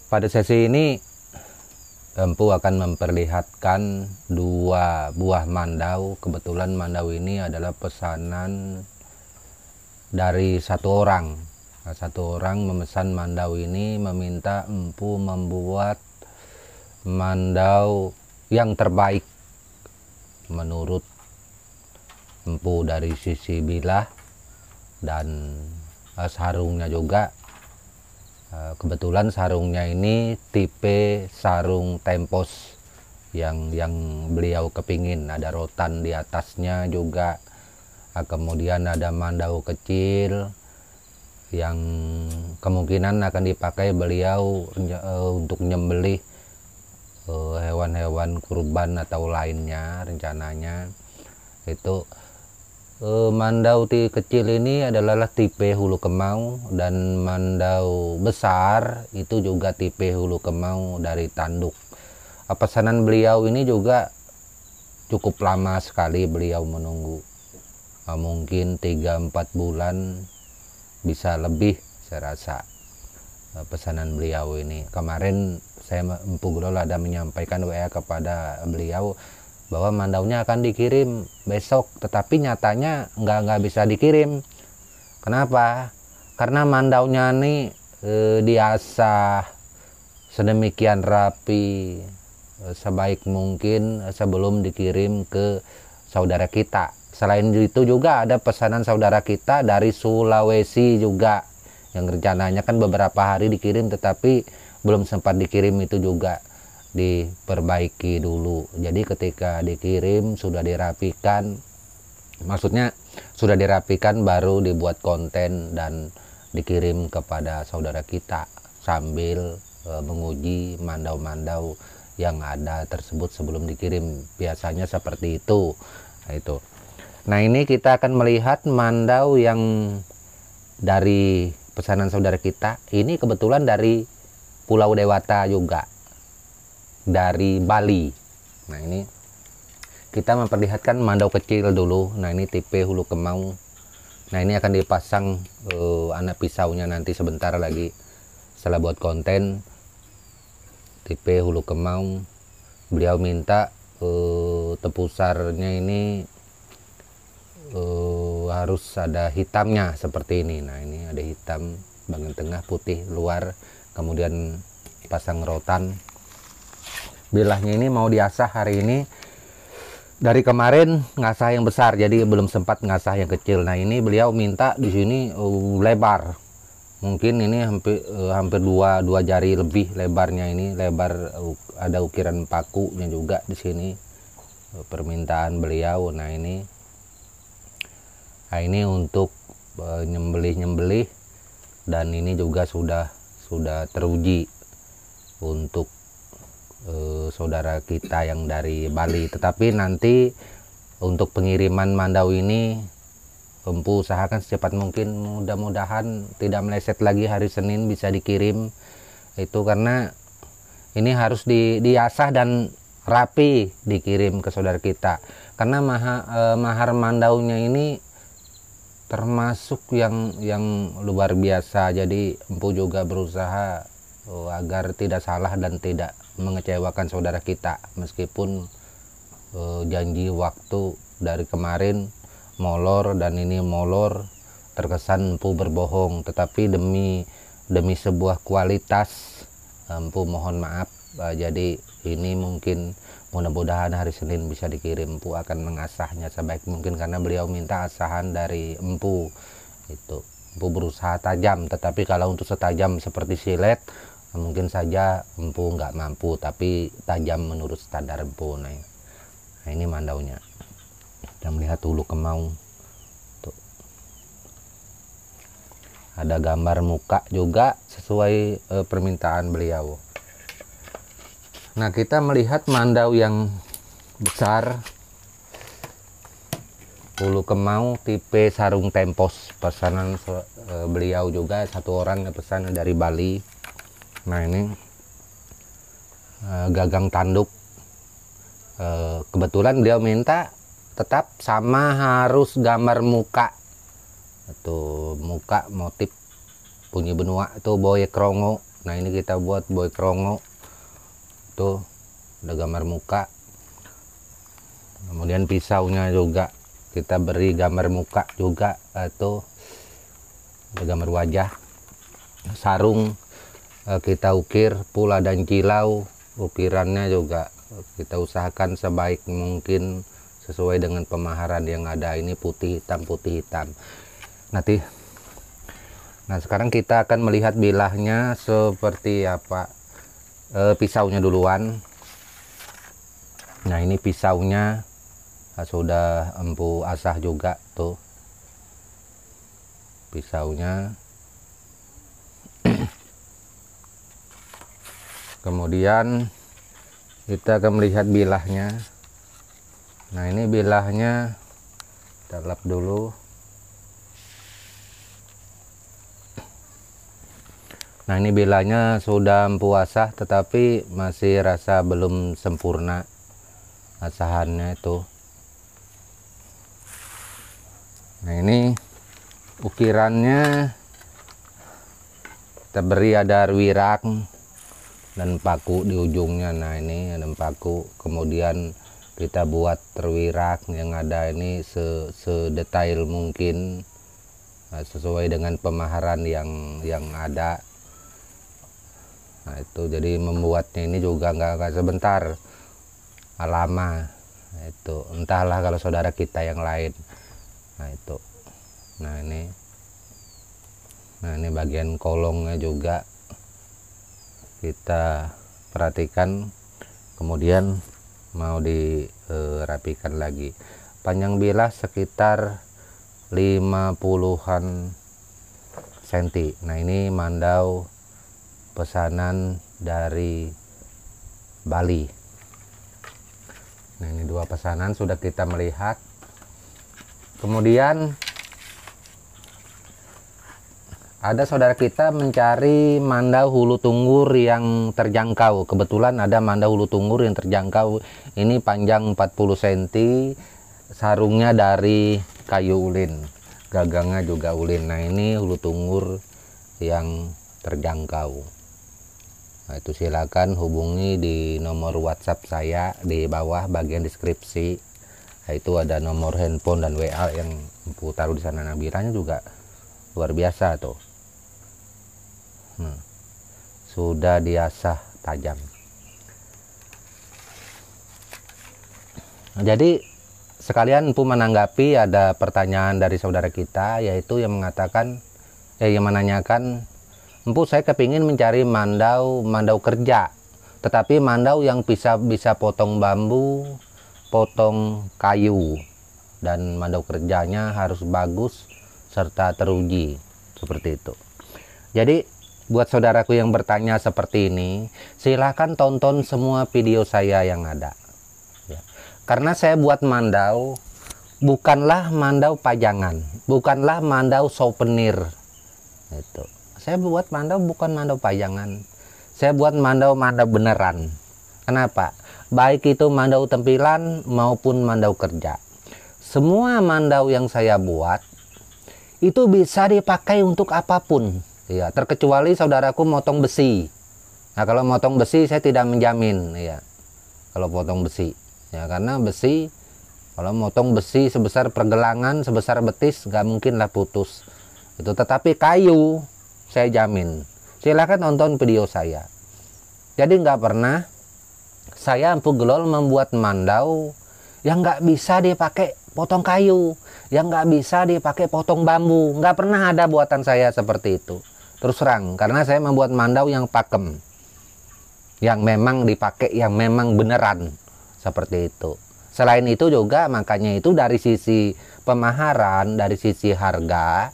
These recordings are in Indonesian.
Pada sesi ini Empu akan memperlihatkan dua buah mandau. Kebetulan mandau ini adalah pesanan dari satu orang. Satu orang memesan mandau ini, meminta Empu membuat mandau yang terbaik menurut Empu dari sisi bilah dan sarungnya juga. Kebetulan sarungnya ini tipe sarung tempos yang beliau kepingin, ada rotan di atasnya juga. Kemudian ada mandau kecil yang kemungkinan akan dipakai beliau untuk nyembelih hewan-hewan kurban atau lainnya rencananya. Itu mandau kecil ini adalah tipe hulu kemau, dan mandau besar itu juga tipe hulu kemau dari tanduk. Pesanan beliau ini juga cukup lama sekali beliau menunggu, mungkin 3-4 bulan bisa lebih saya rasa pesanan beliau ini. Kemarin saya Empu Grol ada menyampaikan WA kepada beliau bahwa mandaunya akan dikirim besok, tetapi nyatanya nggak bisa dikirim. Kenapa? Karena mandaunya ini diasah sedemikian rapi sebaik mungkin sebelum dikirim ke saudara kita. Selain itu juga ada pesanan saudara kita dari Sulawesi juga yang rencananya kan beberapa hari dikirim, tetapi belum sempat dikirim, itu juga diperbaiki dulu. Jadi ketika dikirim sudah dirapikan, maksudnya sudah dirapikan baru dibuat konten dan dikirim kepada saudara kita sambil menguji mandau-mandau yang ada tersebut sebelum dikirim. Biasanya seperti itu. Nah, ini kita akan melihat mandau yang dari pesanan saudara kita. Ini kebetulan dari Pulau Dewata juga, dari Bali. Nah, ini kita memperlihatkan mandau kecil dulu. Nah, ini tipe hulu kemau. Nah, ini akan dipasang anak pisaunya nanti sebentar lagi setelah buat konten. Tipe hulu kemau, beliau minta tepusarnya ini harus ada hitamnya seperti ini. Nah, ini ada hitam bagian tengah, putih luar, kemudian pasang rotan. Bilahnya ini mau diasah hari ini. Dari kemarin ngasah yang besar, jadi belum sempat ngasah yang kecil. Nah, ini beliau minta di sini lebar. Mungkin ini hampir dua jari lebih lebarnya ini, lebar, ada ukiran pakunya juga di sini. Permintaan beliau. Nah, ini untuk nyembelih dan ini juga sudah teruji untuk saudara kita yang dari Bali. Tetapi nanti untuk pengiriman mandau ini Empu usahakan secepat mungkin, mudah-mudahan tidak meleset lagi hari Senin bisa dikirim. Itu karena ini harus diasah dan rapi dikirim ke saudara kita, karena mahar mandaunya ini termasuk yang luar biasa. Jadi Empu juga berusaha agar tidak salah dan tidak mengecewakan saudara kita, meskipun janji waktu dari kemarin molor dan ini molor, terkesan Empu berbohong. Tetapi demi sebuah kualitas, Empu mohon maaf. Jadi ini mungkin mudah-mudahan hari Senin bisa dikirim. Empu akan mengasahnya sebaik mungkin karena beliau minta asahan dari Empu. Empu berusaha tajam, tetapi kalau untuk setajam seperti silet mungkin saja Empu nggak mampu, tapi tajam menurut standar Empu. Nah, ini mandaunya. Kita melihat hulu kemau. Tuh. Ada gambar muka juga sesuai permintaan beliau. Nah, kita melihat mandau yang besar, hulu kemau tipe sarung tempos, pesanan beliau juga, satu orang yang pesan dari Bali. Nah, ini gagang tanduk. Kebetulan beliau minta tetap sama, harus gambar muka. Itu muka motif bunyi benua itu boye krongo. Nah ini kita buat boy krongo, tuh ada gambar muka. Kemudian pisaunya juga kita beri gambar muka juga, atau ada gambar wajah. Sarung kita ukir pula dan kilau, ukirannya juga kita usahakan sebaik mungkin sesuai dengan pemaharan yang ada. Ini putih hitam. Nah sekarang kita akan melihat bilahnya seperti apa. Pisaunya duluan. Nah ini pisaunya sudah empu asah juga tuh pisaunya. Kemudian kita akan melihat bilahnya. Nah ini bilahnya kita lap dulu. Nah ini bilahnya sudah empu asah, tetapi masih rasa belum sempurna asahannya itu. Nah ini ukirannya kita beri ada wirak dan paku di ujungnya. Nah ini ada paku, kemudian kita buat terwirak yang ada ini sedetail mungkin sesuai dengan pemaharan yang ada. Nah itu jadi membuatnya ini juga nggak sebentar, lama. Nah, itu entahlah kalau saudara kita yang lain. Nah itu, nah ini bagian kolongnya juga kita perhatikan, kemudian mau dirapikan lagi. Panjang bilah sekitar 50-an senti. Nah ini mandau pesanan dari Bali. Nah ini 2 pesanan sudah kita melihat. Kemudian ada saudara kita mencari mandau hulu tunggur yang terjangkau. Kebetulan ada mandau hulu tunggur yang terjangkau. Ini panjang 40 cm, sarungnya dari kayu ulin, gagangnya juga ulin. Nah ini hulu tunggur yang terjangkau. Nah itu silakan hubungi di nomor WhatsApp saya di bawah bagian deskripsi. Nah, itu ada nomor handphone dan WA yang empu taruh di sana. Nah bilahnya juga luar biasa tuh. Sudah diasah tajam. Nah, jadi sekalian empu menanggapi ada pertanyaan dari saudara kita, yaitu yang mengatakan, yang menanyakan, empu saya kepingin mencari mandau kerja, tetapi mandau yang bisa potong bambu, potong kayu, dan mandau kerjanya harus bagus serta teruji, seperti itu. Jadi buat saudaraku yang bertanya seperti ini, silahkan tonton semua video saya yang ada ya. Karena saya buat mandau bukanlah mandau pajangan, bukanlah mandau souvenir. Itu saya buat mandau bukan mandau pajangan, saya buat mandau beneran. Kenapa? Baik itu mandau tempilan maupun mandau kerja, semua mandau yang saya buat itu bisa dipakai untuk apapun ya, terkecuali saudaraku motong besi. Nah kalau motong besi saya tidak menjamin ya, kalau potong besi ya, karena besi, kalau motong besi sebesar pergelangan, sebesar betis, nggak mungkin lah putus itu. Tetapi kayu saya jamin. Silahkan nonton video saya. Jadi nggak pernah saya empu gelol membuat mandau yang nggak bisa dipakai potong kayu, yang nggak bisa dipakai potong bambu. Nggak pernah ada buatan saya seperti itu, terus terang. Karena saya membuat mandau yang pakem, yang memang dipakai, yang memang beneran, seperti itu. Selain itu juga makanya itu dari sisi pemaharan, dari sisi harga,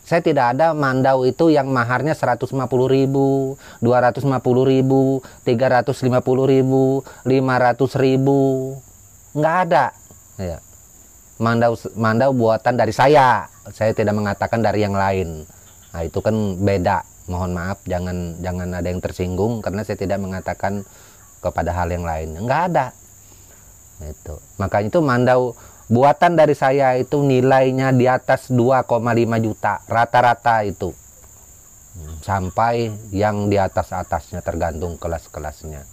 saya tidak ada mandau itu yang maharnya 150.000, 250.000, 350.000, 500.000. Nggak ada ya. Mandau buatan dari saya tidak mengatakan dari yang lain. Nah itu kan beda, mohon maaf, jangan ada yang tersinggung karena saya tidak mengatakan kepada hal yang lain, nggak ada itu. Makanya itu mandau buatan dari saya itu nilainya di atas 2,5 juta rata-rata itu. sampai yang di atas-atasnya, tergantung kelas-kelasnya.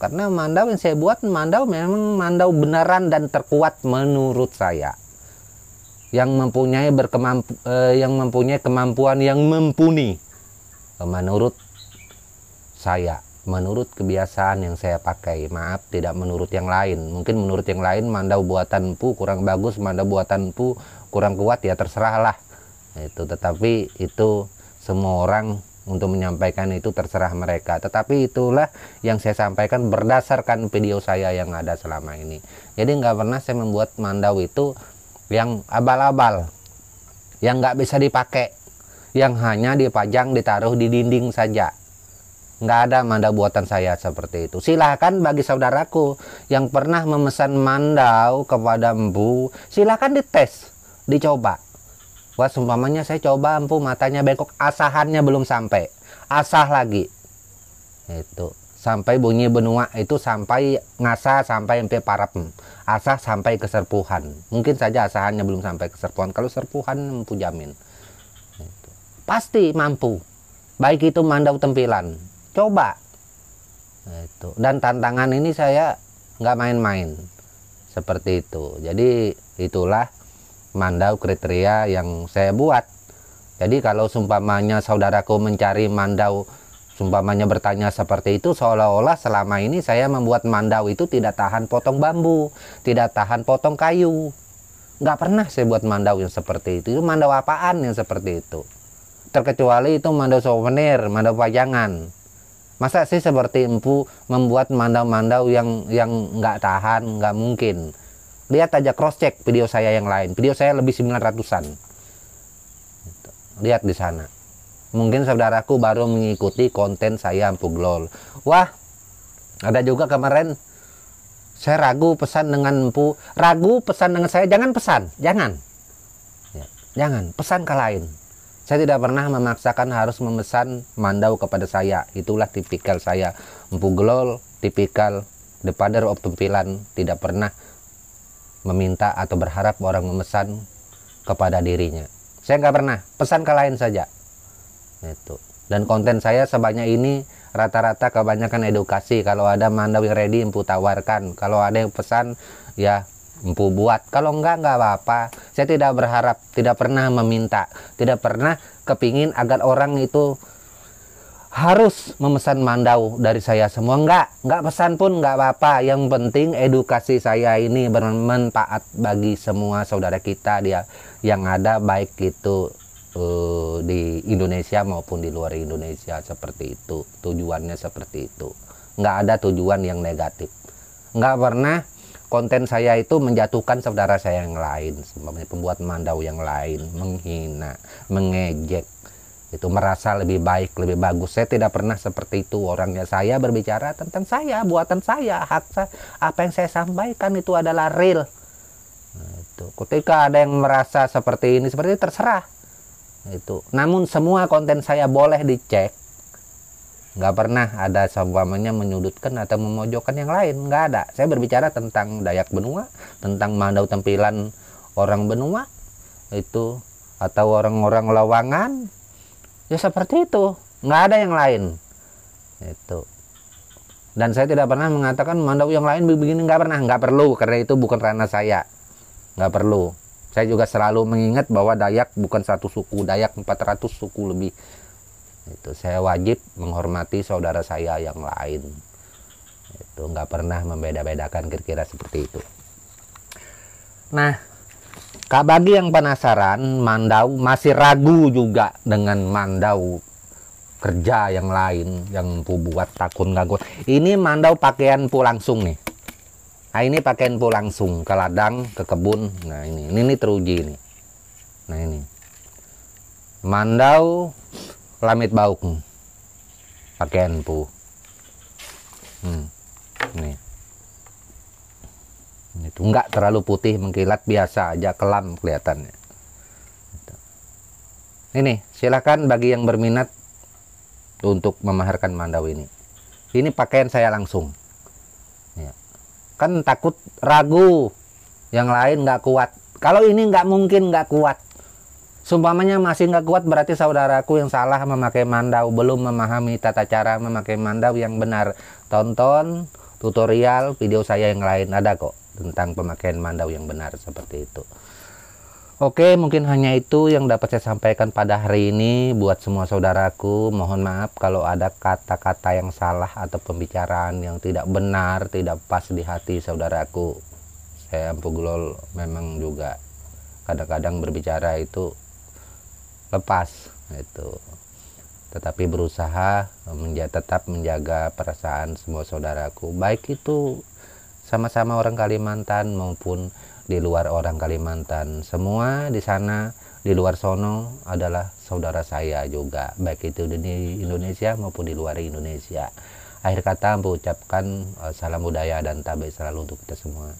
Karena mandau yang saya buat mandau memang mandau beneran dan terkuat menurut saya, yang mempunyai kemampuan yang mumpuni menurut saya, menurut kebiasaan yang saya pakai. Maaf, tidak menurut yang lain. Mungkin menurut yang lain mandau buatan empu kurang bagus, mandau buatan empu kurang kuat, ya terserahlah itu. Tetapi itu semua orang untuk menyampaikan itu terserah mereka. Tetapi itulah yang saya sampaikan berdasarkan video saya yang ada selama ini. Jadi nggak pernah saya membuat mandau itu yang abal-abal, yang nggak bisa dipakai, yang hanya dipajang ditaruh di dinding saja. Nggak ada mandau buatan saya seperti itu. Silahkan bagi saudaraku yang pernah memesan mandau kepada empu, silahkan dites, dicoba. Wah, seumpamanya saya coba empu matanya bengkok, asahannya belum sampai, asah lagi itu sampai bunyi benua, itu sampai ngasah, sampai empe parap, asah sampai keserpuhan. Mungkin saja asahannya belum sampai keserpuhan, kalau serpuhan empu jamin itu pasti mampu, baik itu mandau tempilan. Coba itu, dan tantangan ini saya nggak main-main seperti itu. Jadi itulah mandau kriteria yang saya buat. Jadi kalau sumpamanya saudaraku mencari mandau, sumpamanya bertanya seperti itu, seolah-olah selama ini saya membuat mandau itu tidak tahan potong bambu, tidak tahan potong kayu. Nggak pernah saya buat mandau yang seperti itu. Itu mandau apaan yang seperti itu? Terkecuali itu mandau souvenir, mandau pajangan. Masa sih seperti empu membuat mandau-mandau yang nggak tahan? Nggak mungkin. Lihat aja, cross check video saya yang lain. Video saya lebih 900-an. Lihat di sana. Mungkin saudaraku baru mengikuti konten saya empu glol. Wah, ada juga kemarin saya ragu pesan dengan empu, ragu pesan dengan saya. Jangan pesan, jangan. Ya, jangan pesan ke lain. Saya tidak pernah memaksakan harus memesan mandau kepada saya. Itulah tipikal saya. Empu glol, tipikal the father of tempilan, tidak pernah meminta atau berharap orang memesan kepada dirinya. Saya nggak pernah, pesan ke lain saja. Itu. Dan konten saya sebanyak ini rata-rata kebanyakan edukasi. Kalau ada mandau yang ready, empu tawarkan. Kalau ada yang pesan, ya empu buat. Kalau nggak apa-apa. Saya tidak berharap, tidak pernah meminta, tidak pernah kepingin agar orang itu harus memesan mandau dari saya semua. Nggak pesan pun nggak apa-apa. Yang penting edukasi saya ini bermanfaat bagi semua saudara kita dia yang ada, baik itu di Indonesia maupun di luar Indonesia. Seperti itu tujuannya, seperti itu. Nggak ada tujuan yang negatif. Nggak pernah konten saya itu menjatuhkan saudara saya yang lain, sebagai pembuat mandau yang lain, menghina, mengejek, itu merasa lebih baik, lebih bagus. Saya tidak pernah seperti itu orangnya. Saya berbicara tentang saya, buatan saya, hak saya. Apa yang saya sampaikan itu adalah real. Nah, itu. Ketika ada yang merasa seperti ini terserah. Itu. Namun semua konten saya boleh dicek. Nggak pernah ada seumpamanya menyudutkan atau memojokkan yang lain. Nggak ada. Saya berbicara tentang Dayak benua, tentang mandau tempilan orang benua, itu, atau orang-orang Lawangan. Ya seperti itu, nggak ada yang lain. Itu. Dan saya tidak pernah mengatakan mandau yang lain begini, nggak pernah, nggak perlu, karena itu bukan ranah saya, nggak perlu. Saya juga selalu mengingat bahwa Dayak bukan satu suku, Dayak 400 suku lebih. Itu saya wajib menghormati saudara saya yang lain. Itu nggak pernah membeda-bedakan, kira-kira seperti itu. Nah, bagi yang penasaran, mandau masih ragu juga dengan mandau kerja yang lain yang buat takun gagun. Ini mandau pakaian pu langsung nih. Nah, ini pakaian pu langsung ke ladang, ke kebun. Nah, ini teruji nih. Nah, ini mandau lamit bauk, pakaian pu. Nih. Itu enggak terlalu putih mengkilat, biasa aja, kelam kelihatannya. Ini silakan bagi yang berminat untuk memaharkan mandau ini. Ini pakaian saya langsung. Ya. Kan takut ragu yang lain nggak kuat. Kalau ini nggak mungkin nggak kuat. Sumpamanya masih nggak kuat, berarti saudaraku yang salah memakai mandau, belum memahami tata cara memakai mandau yang benar. Tonton tutorial video saya yang lain, ada kok tentang pemakaian mandau yang benar seperti itu. Oke, mungkin hanya itu yang dapat saya sampaikan pada hari ini buat semua saudaraku. Mohon maaf kalau ada kata-kata yang salah atau pembicaraan yang tidak benar, tidak pas di hati saudaraku. Saya Empu Gulol memang juga kadang-kadang berbicara itu lepas itu, tetapi berusaha tetap menjaga perasaan semua saudaraku, baik itu sama-sama orang Kalimantan maupun di luar orang Kalimantan. Semua di sana, di luar sono adalah saudara saya juga, baik itu di Indonesia maupun di luar Indonesia. Akhir kata, aku ucapkan salam budaya dan tabik selalu untuk kita semua.